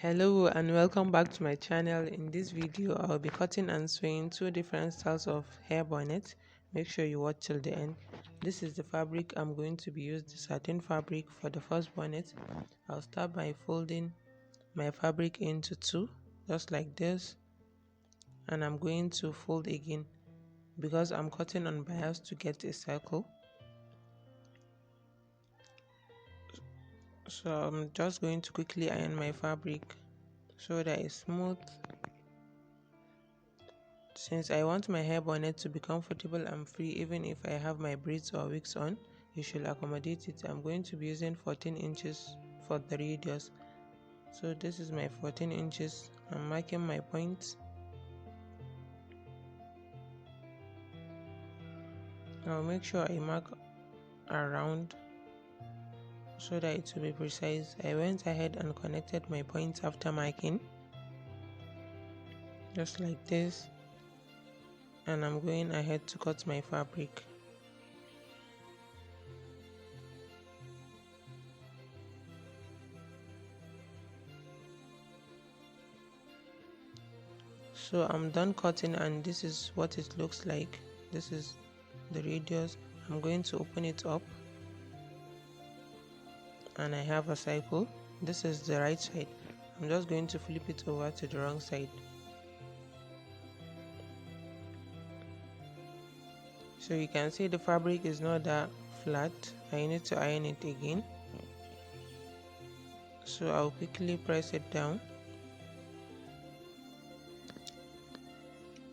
Hello and welcome back to my channel. In this video I'll be cutting and sewing two different styles of hair bonnet. Make sure you watch till the end. This is the fabric I'm going to be using, the satin fabric. For the first bonnet, I'll start by folding my fabric into two, just like this, and I'm going to fold again because I'm cutting on bias to get a circle. So I'm just going to quickly iron my fabric so that it's smooth. Since I want my hair bonnet to be comfortable and free, even if I have my braids or wigs on, you should accommodate it. I'm going to be using 14 inches for the radius. So this is my 14 inches. I'm marking my points. I'll make sure I mark around so that it will be precise. I went ahead and connected my points after marking, just like this, and I'm going ahead to cut my fabric. So I'm done cutting, and this is what it looks like. This is the radius. I'm going to open it up, and I have a cycle. This is the right side. I'm just going to flip it over to the wrong side. So you can see the fabric is not that flat. I need to iron it again. So I'll quickly press it down.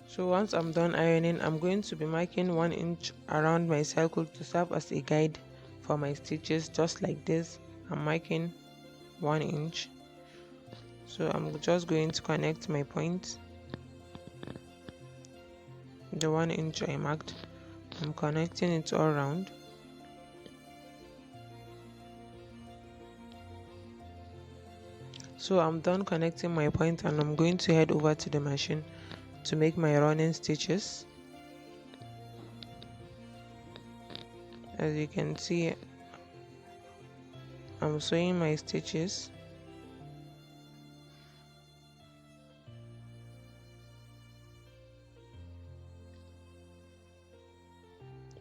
So once I'm done ironing, I'm going to be marking 1 inch around my circle to serve as a guide for my stitches, just like this. I'm marking 1 inch. So I'm just going to connect my point. The 1 inch I marked, I'm connecting it all around. So I'm done connecting my point, and I'm going to head over to the machine to make my running stitches. As you can see, I'm sewing my stitches.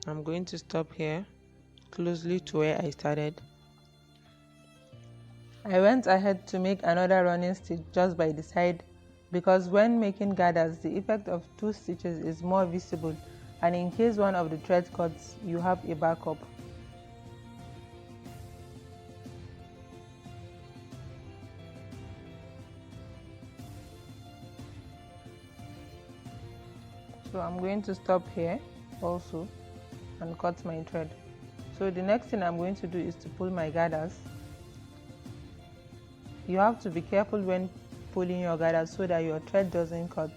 I'm going to stop here closely to where I started. I went ahead to make another running stitch just by the side, because when making gathers the effect of 2 stitches is more visible, and in case one of the thread cuts, you have a backup. So I'm going to stop here also and cut my thread. So the next thing I'm going to do is to pull my gathers. You have to be careful when pulling your gathers so that your thread doesn't cut.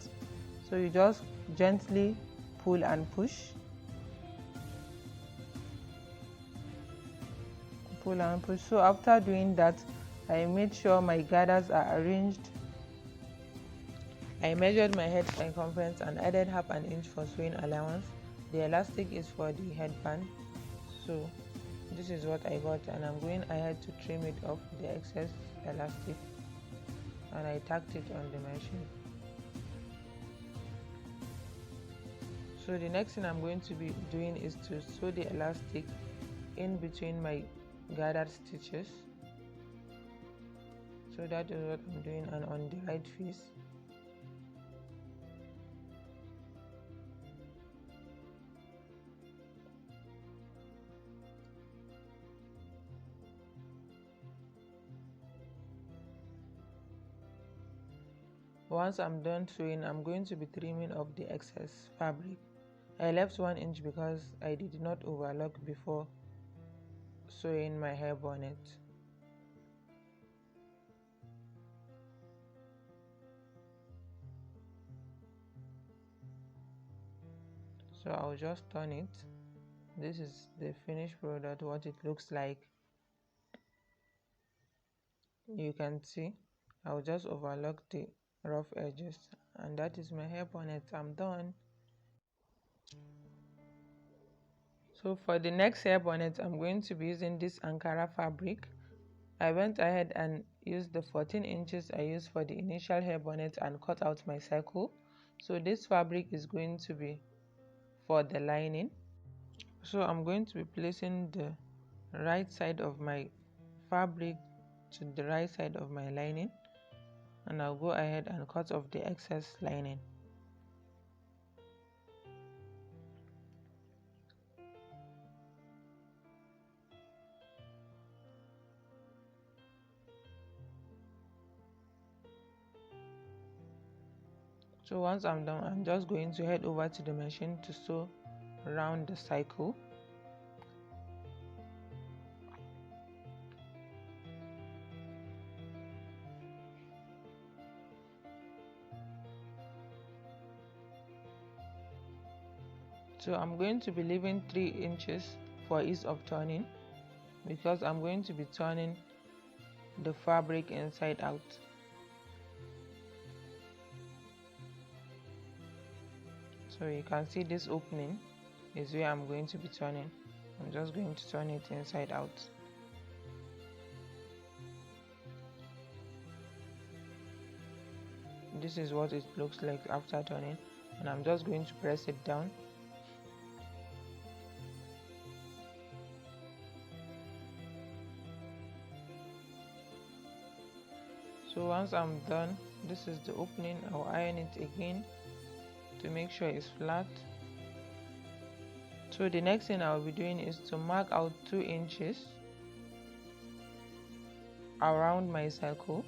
So you just gently pull and push. Pull and push. So after doing that, I made sure my gathers are arranged. I measured my head circumference and added half an inch for sewing allowance. The elastic is for the headband. So this is what I got, and I'm going ahead to trim it off the excess elastic, and I tacked it on the machine. So the next thing I'm going to be doing is to sew the elastic in between my gathered stitches. So that is what I'm doing, and on the right face. Once I'm done sewing, I'm going to be trimming off the excess fabric. I left 1 inch because I did not overlock before sewing my hair bonnet. So I'll just turn it. This is the finished product, what it looks like. You can see I'll just overlock the rough edges, and that is my hair bonnet. I'm done. So for the next hair bonnet, I'm going to be using this Ankara fabric. I went ahead and use the 14 inches I used for the initial hair bonnet and cut out my circle. So this fabric is going to be for the lining. So I'm going to be placing the right side of my fabric to the right side of my lining, and I'll go ahead and cut off the excess lining. So once I'm done, I'm just going to head over to the machine to sew around the cycle. So I'm going to be leaving 3 inches for ease of turning, because I'm going to be turning the fabric inside out. So you can see this opening is where I'm going to be turning. I'm just going to turn it inside out. This is what it looks like after turning, and I'm just going to press it down. So once I'm done, this is the opening. I'll iron it again to make sure it's flat. So the next thing I'll be doing is to mark out 2 inches around my circle.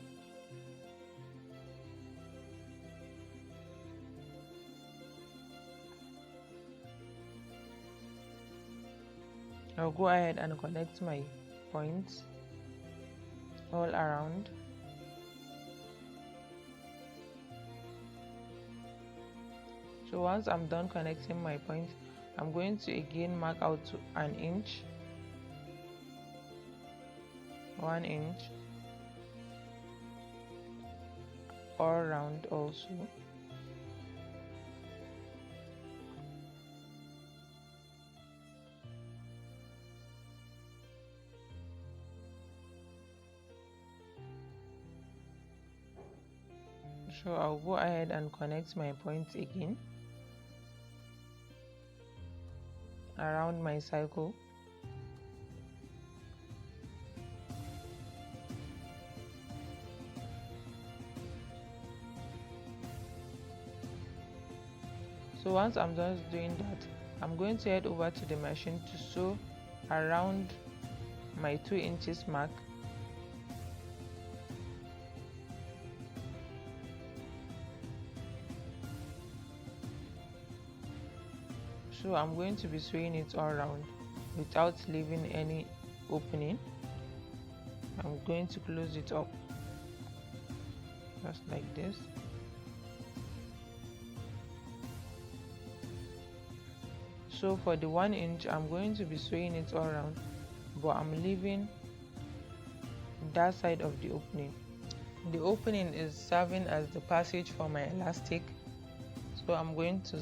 I'll go ahead and connect my points all around. So once I'm done connecting my points, I'm going to again mark out to 1 inch, 1 inch all around also. So I'll go ahead and connect my points again around my cycle. So once I'm done doing that, I'm going to head over to the machine to sew around my 2 inches mark. So I'm going to be sewing it all around without leaving any opening. I'm going to close it up just like this. So for the 1 inch, I'm going to be sewing it all around, but I'm leaving that side of the opening. The opening is serving as the passage for my elastic, so I'm going to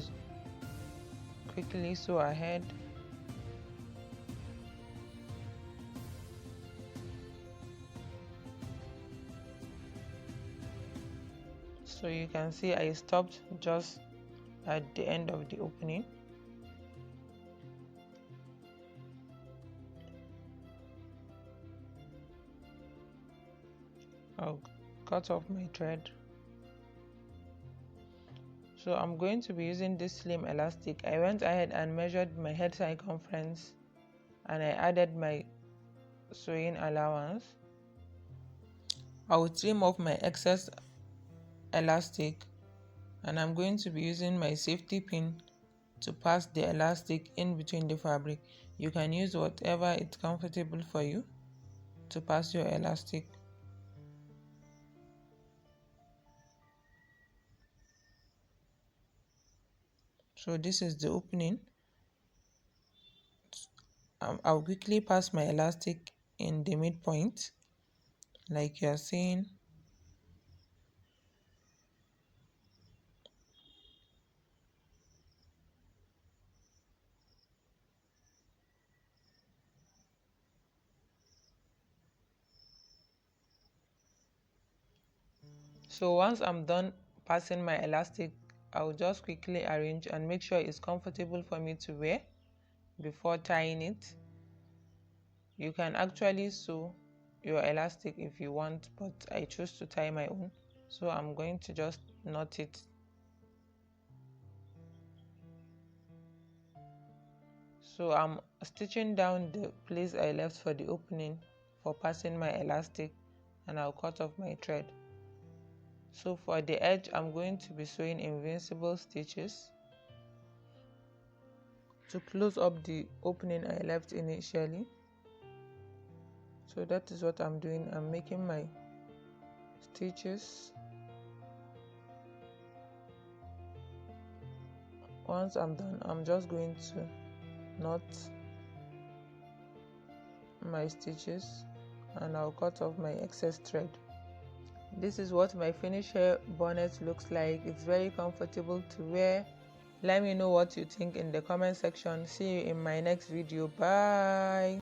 quickly sew ahead. So you can see I stopped just at the end of the opening. I'll cut off my thread. So I'm going to be using this slim elastic. I went ahead and measured my head circumference, and I added my sewing allowance. I will trim off my excess elastic, and I'm going to be using my safety pin to pass the elastic in between the fabric. You can use whatever is comfortable for you to pass your elastic. So this is the opening. I'll quickly pass my elastic in the midpoint like you are seeing. So once I'm done passing my elastic, I'll just quickly arrange and make sure it's comfortable for me to wear before tying it. You can actually sew your elastic if you want, but I choose to tie my own, so I'm going to just knot it. So I'm stitching down the place I left for the opening for passing my elastic, and I'll cut off my thread. So for the edge, I'm going to be sewing invincible stitches to close up the opening I left initially. So that is what I'm doing. I'm making my stitches. Once I'm done, I'm just going to knot my stitches and I'll cut off my excess thread. This is what my finished hair bonnet looks like. It's very comfortable to wear. Let me know what you think in the comment section. See you in my next video. Bye.